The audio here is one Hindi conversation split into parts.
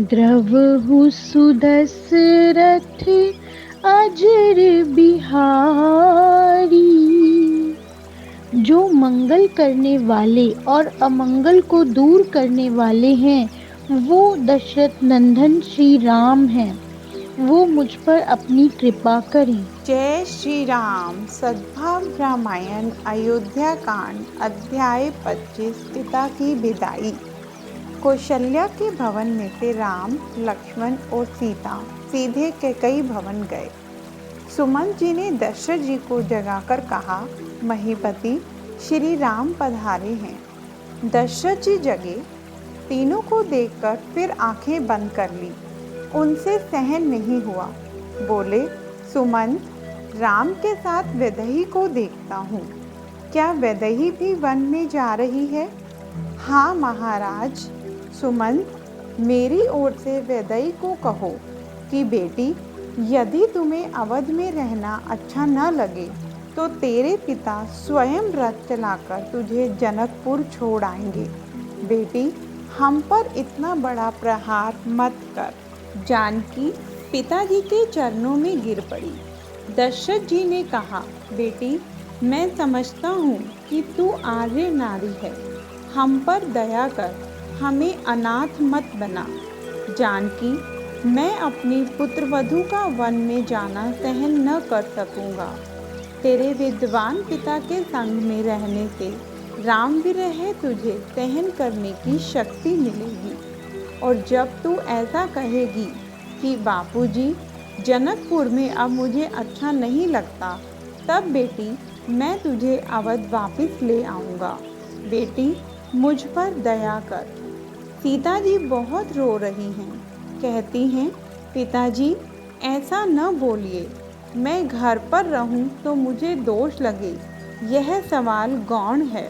द्रवहु सुदशरथ अजर बिहारी। जो मंगल करने वाले और अमंगल को दूर करने वाले हैं, वो दशरथ नंदन श्री राम हैं। वो मुझ पर अपनी कृपा करें। जय श्री राम। सद्भाव रामायण अयोध्या कांड अध्याय 25। पिता की विदाई। कौशल्या के भवन में से राम, लक्ष्मण और सीता सीधे कैकई भवन गए। सुमंत जी ने दशरथ जी को जगाकर कहा, महीपति श्री राम पधारे हैं। दशरथ जी जगे। तीनों को देखकर फिर आंखें बंद कर ली। उनसे सहन नहीं हुआ। बोले, सुमंत, राम के साथ वैदेही को देखता हूँ। क्या वैदेही भी वन में जा रही है? हाँ महाराज। सुमंत, मेरी ओर से वैदेही को कहो कि बेटी, यदि तुम्हें अवध में रहना अच्छा न लगे तो तेरे पिता स्वयं रथ चलाकर तुझे जनकपुर छोड़ आएंगे। बेटी, हम पर इतना बड़ा प्रहार मत कर। जानकी पिताजी के चरणों में गिर पड़ी। दशरथ जी ने कहा, बेटी, मैं समझता हूँ कि तू आर्य नारी है। हम पर दया कर, हमें अनाथ मत बना। जानकी, मैं अपनी पुत्रवधू का वन में जाना सहन न कर सकूँगा। तेरे विद्वान पिता के संग में रहने से राम विरह तुझे सहन करने की शक्ति मिलेगी। और जब तू ऐसा कहेगी कि बापूजी, जनकपुर में अब मुझे अच्छा नहीं लगता, तब बेटी मैं तुझे अवध वापस ले आऊँगा। बेटी, मुझ पर दया कर। सीता जी बहुत रो रही हैं। कहती हैं, पिताजी ऐसा न बोलिए। मैं घर पर रहूं तो मुझे दोष लगे, यह सवाल गौण है।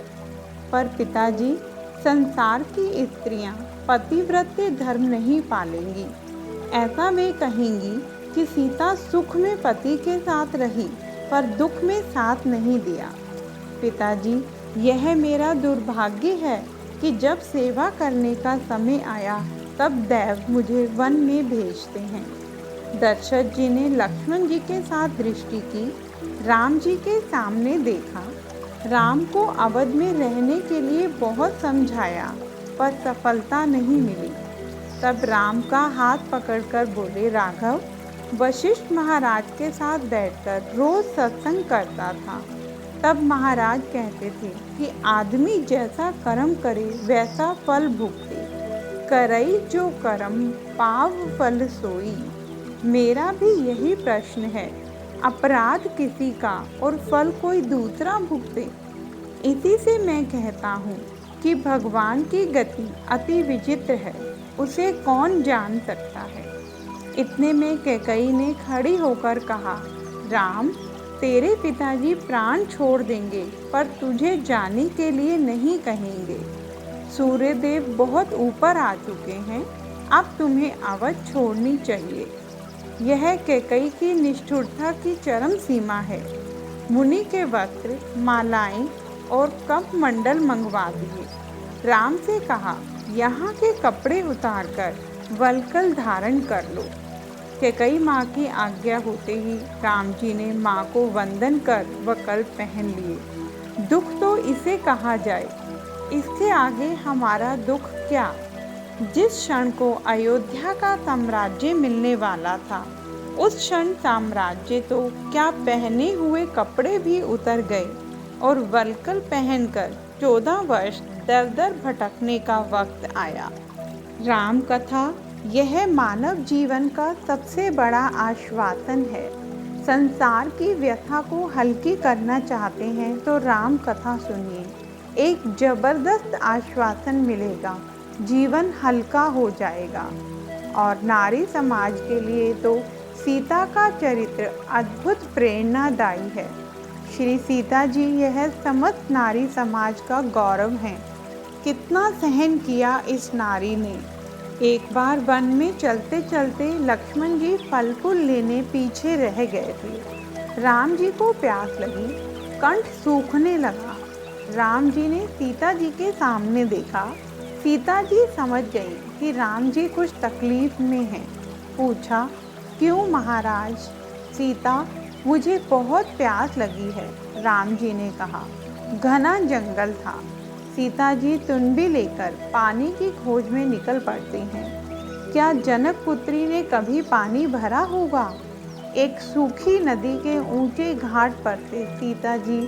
पर पिताजी, संसार की स्त्रियां पतिव्रत्य धर्म नहीं पालेंगी। ऐसा वे कहेंगी कि सीता सुख में पति के साथ रही पर दुख में साथ नहीं दिया। पिताजी, यह मेरा दुर्भाग्य है कि जब सेवा करने का समय आया तब दैव मुझे वन में भेजते हैं। दशरथ जी ने लक्ष्मण जी के साथ दृष्टि की। राम जी के सामने देखा। राम को अवध में रहने के लिए बहुत समझाया पर सफलता नहीं मिली। तब राम का हाथ पकड़कर बोले, राघव, वशिष्ठ महाराज के साथ बैठकर रोज सत्संग करता था। तब महाराज कहते थे कि आदमी जैसा कर्म करे वैसा फल भुगते। करई जो कर्म पाव फल सोई। मेरा भी यही प्रश्न है, अपराध किसी का और फल कोई दूसरा भुगते। इसी से मैं कहता हूँ कि भगवान की गति अति विचित्र है, उसे कौन जान सकता है। इतने में कैकई ने खड़ी होकर कहा, राम, तेरे पिताजी प्राण छोड़ देंगे पर तुझे जाने के लिए नहीं कहेंगे। सूर्यदेव बहुत ऊपर आ चुके हैं, अब तुम्हें अवध छोड़नी चाहिए। यह कैकई की निष्ठुरता की चरम सीमा है। मुनि के वस्त्र, मालाएं और कपमंडल मंगवा दिए। राम से कहा, यहाँ के कपड़े उतारकर वल्कल धारण कर लो। कैकई माँ की आज्ञा होते ही राम जी ने माँ को वंदन कर वकल्प पहन लिए। दुख तो इसे कहा जाए, इसके आगे हमारा दुख क्या। जिस क्षण को अयोध्या का साम्राज्य मिलने वाला था, उस क्षण साम्राज्य तो क्या पहने हुए कपड़े भी उतर गए और वल्कल पहनकर 14 वर्ष दर दर भटकने का वक्त आया। राम कथा यह मानव जीवन का सबसे बड़ा आश्वासन है। संसार की व्यथा को हल्की करना चाहते हैं तो राम कथा सुनिए, एक जबरदस्त आश्वासन मिलेगा, जीवन हल्का हो जाएगा। और नारी समाज के लिए तो सीता का चरित्र अद्भुत प्रेरणादायी है। श्री सीता जी यह समस्त नारी समाज का गौरव हैं। कितना सहन किया इस नारी ने। एक बार वन में चलते चलते लक्ष्मण जी फल फूल लेने पीछे रह गए थे। राम जी को प्यास लगी, कंठ सूखने लगा। राम जी ने सीता जी के सामने देखा। सीता जी समझ गई कि राम जी कुछ तकलीफ में हैं। पूछा, क्यों महाराज? सीता, मुझे बहुत प्यास लगी है। राम जी ने कहा। घना जंगल था। सीता जी तुनबी लेकर पानी की खोज में निकल पड़ती हैं। क्या जनक पुत्री ने कभी पानी भरा होगा? एक सूखी नदी के ऊंचे घाट पर से सीता जी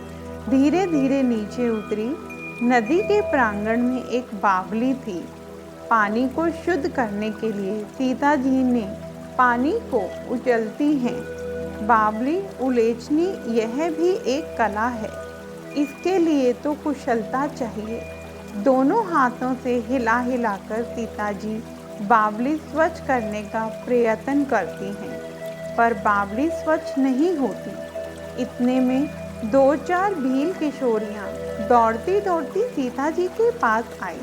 धीरे धीरे नीचे उतरी। नदी के प्रांगण में एक बावली थी। पानी को शुद्ध करने के लिए सीता जी ने पानी को उचलती हैं। बावली उलेचनी यह भी एक कला है। इसके लिए तो कुशलता चाहिए। दोनों हाथों से हिला हिलाकर सीता जी बावली स्वच्छ करने का प्रयत्न करती हैं, पर बावली स्वच्छ नहीं होती। इतने में दो चार भील किशोरियां दौड़ती दौड़ती सीता जी के पास आई।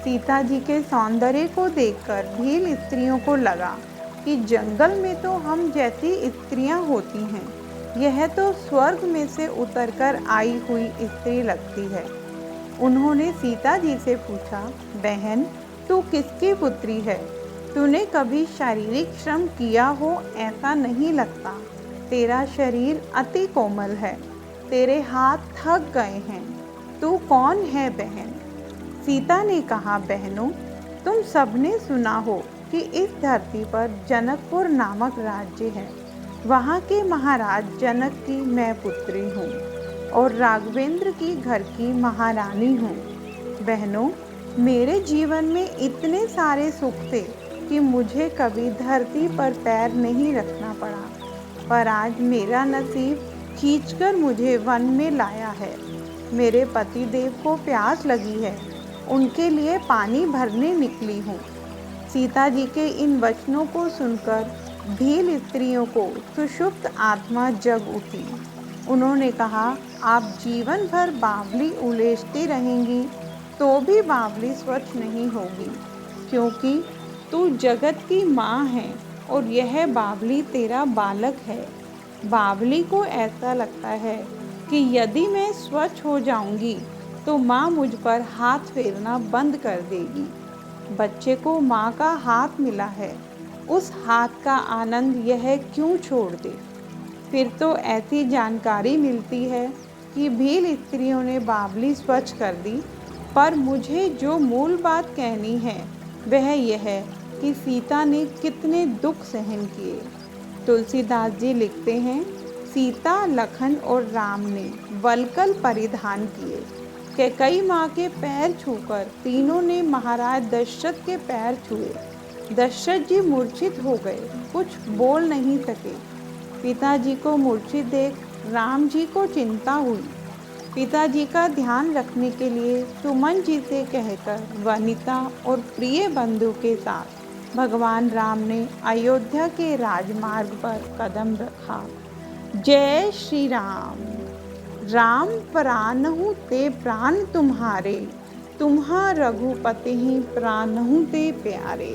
सीता जी के सौंदर्य को देखकर भील स्त्रियों को लगा कि जंगल में तो हम जैसी स्त्रियां होती हैं, यह तो स्वर्ग में से उतरकर आई हुई स्त्री लगती है। उन्होंने सीता जी से पूछा, बहन, तू किसकी पुत्री है? तूने कभी शारीरिक श्रम किया हो ऐसा नहीं लगता। तेरा शरीर अति कोमल है। तेरे हाथ थक गए हैं। तू कौन है बहन? सीता ने कहा, बहनों, तुम सबने सुना हो कि इस धरती पर जनकपुर नामक राज्य है। वहाँ के महाराज जनक की मैं पुत्री हूँ और राघवेंद्र की घर की महारानी हूँ। बहनों, मेरे जीवन में इतने सारे सुख थे कि मुझे कभी धरती पर पैर नहीं रखना पड़ा, पर आज मेरा नसीब खींचकर मुझे वन में लाया है। मेरे पति देव को प्यास लगी है, उनके लिए पानी भरने निकली हूँ। सीता जी के इन वचनों को सुनकर भील स्त्रियों को सुषुप्त आत्मा जग उठी। उन्होंने कहा, आप जीवन भर बावली उलेचती रहेंगी तो भी बावली स्वच्छ नहीं होगी, क्योंकि तू जगत की माँ है और यह बावली तेरा बालक है। बावली को ऐसा लगता है कि यदि मैं स्वच्छ हो जाऊंगी तो माँ मुझ पर हाथ फेरना बंद कर देगी। बच्चे को माँ का हाथ मिला है, उस हाथ का आनंद यह क्यों छोड़ दे? फिर तो ऐसी जानकारी मिलती है कि भील स्त्रियों ने बावली स्वच्छ कर दी, पर मुझे जो मूल बात कहनी है वह यह है कि सीता ने कितने दुख सहन किए। तुलसीदास जी लिखते हैं, सीता, लखन और राम ने वलकल परिधान किए। कैकई माँ के पैर छूकर तीनों ने महाराज दशरथ के पैर छुए। दशरथ जी मूर्छित हो गए, कुछ बोल नहीं सके। पिताजी को मूर्छित देख राम जी को चिंता हुई। पिताजी का ध्यान रखने के लिए सुमन जी से कहकर वनिता और प्रिय बंधु के साथ भगवान राम ने अयोध्या के राजमार्ग पर कदम रखा। जय श्री राम। राम प्राणहु ते प्राण तुम्हारे, तुम्हा रघुपति ही प्राणहु ते प्यारे।